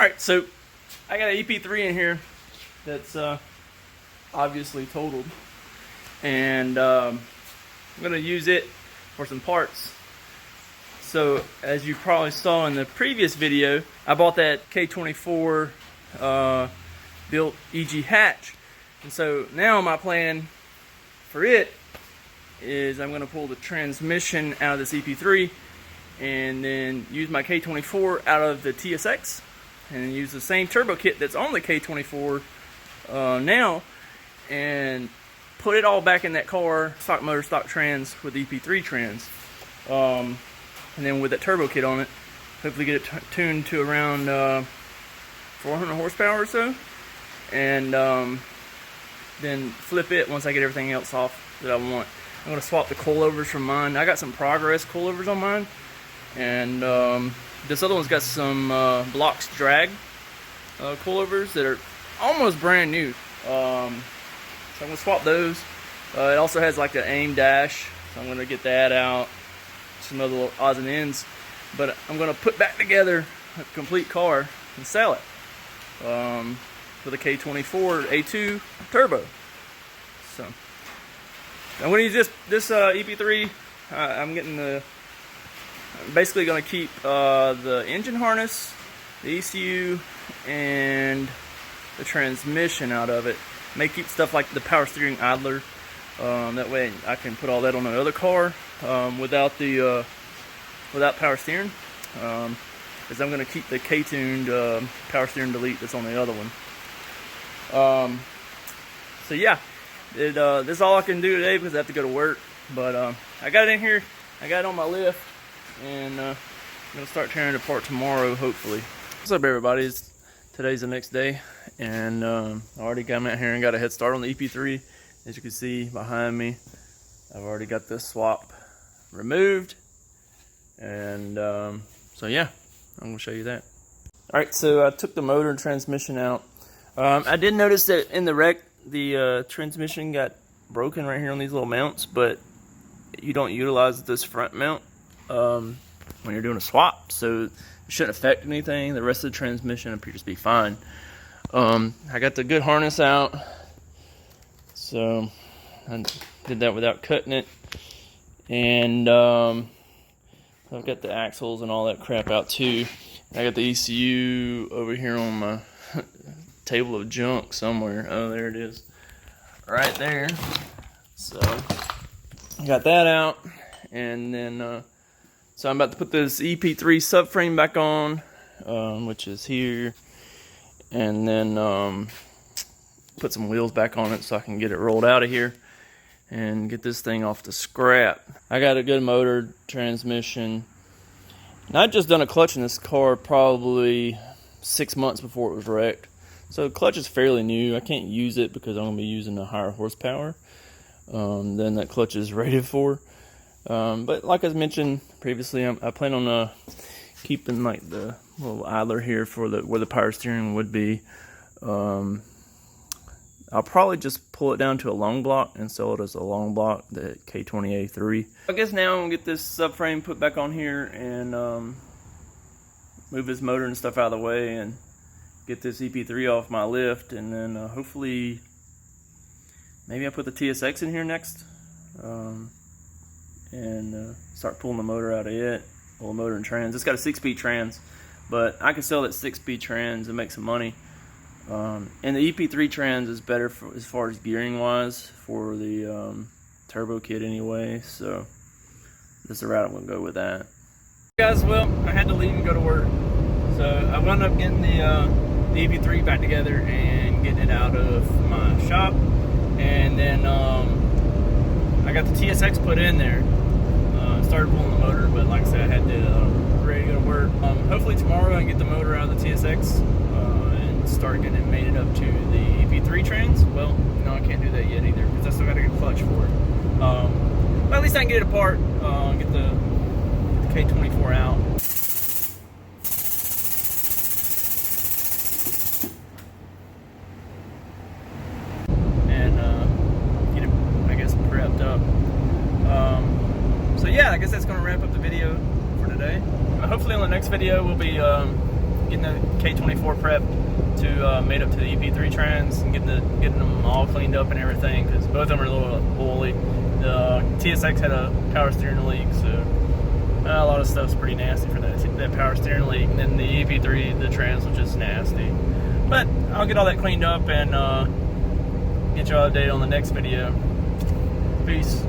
Alright, so I got an EP3 in here that's obviously totaled, and I'm going to use it for some parts. So as you probably saw in the previous video, I bought that K24 built EG hatch, and so now my plan for it is I'm going to pull the transmission out of this EP3 and then use my K24 out of the TSX and use the same turbo kit that's on the K24 now and put it all back in that car, stock motor, stock trans with EP3 trans, and then with that turbo kit on it, hopefully get it tuned to around 400 horsepower or so, and then flip it once I get everything else off that I want. I'm going to swap the coilovers from mine. I got some Progress coilovers on mine, and this other one's got some Blocks Drag coilovers that are almost brand new. So I'm going to swap those. It also has like an aim dash, so I'm going to get that out. Some other little odds and ends. But I'm going to put back together a complete car and sell it with a K24 A2 turbo. So I'm going to use this EP3. I'm getting the. I'm basically going to keep the engine harness, the ECU, and the transmission out of it. May keep stuff like the power steering idler. That way I can put all that on another car without power steering. Because I'm going to keep the K-tuned power steering delete that's on the other one. So yeah, this is all I can do today because I have to go to work. But I got it in here. I got it on my lift. And I'm going to start tearing it apart tomorrow, hopefully. What's up, everybody? Today's the next day, and I already got out here and got a head start on the EP3. As you can see behind me, I've already got this swap removed. And so yeah, I'm going to show you that. Alright, so I took the motor and transmission out. I did notice that in the wreck, the transmission got broken right here on these little mounts, but you don't utilize this front mount when you're doing a swap, so it shouldn't affect anything. The rest of the transmission appears to be fine. I got the good harness out, so I did that without cutting it, and I've got the axles and all that crap out too. I got the ECU over here on my table of junk somewhere. Oh, there it is, right there. So I got that out, and then so I'm about to put this EP3 subframe back on, which is here, and then put some wheels back on it so I can get it rolled out of here and get this thing off the scrap. I got a good motor, transmission, and I'd just done a clutch in this car probably 6 months before it was wrecked. So the clutch is fairly new. I can't use it because I'm going to be using a higher horsepower than that clutch is rated for. But like I mentioned previously, I plan on keeping like the little idler here for where the power steering would be. I'll probably just pull it down to a long block and sell it as a long block, the K20A3. I guess now I'm gonna get this subframe put back on here and move this motor and stuff out of the way and get this EP3 off my lift, and then hopefully maybe I put the TSX in here next. And start pulling the motor out of it. Well, motor and trans. It's got a 6-speed trans, but I can sell that 6-speed trans and make some money. And the EP3 trans is better for, as far as gearing wise, for the turbo kit anyway. So this is the route I'm gonna go with that. Guys, well, I had to leave and go to work, so I wound up getting the EP3 back together and getting it out of my shop, and then I got the TSX put in there. Started pulling the motor, but like I said, I had to ready to go to work. Hopefully tomorrow I can get the motor out of the TSX and start getting it mated up to the EP3 trans. Well, no, I can't do that yet either because I still got to get a clutch for it. But at least I can get it apart, get the K24 out. So yeah, I guess that's going to wrap up the video for today. Hopefully on the next video we'll be getting the K24 prep to made up to the EP3 trans and getting them all cleaned up and everything, because both of them are a little oily. The TSX had a power steering leak, so a lot of stuff's pretty nasty for that power steering leak. And then the EP3, the trans was just nasty. But I'll get all that cleaned up and get y'all updated on the next video. Peace.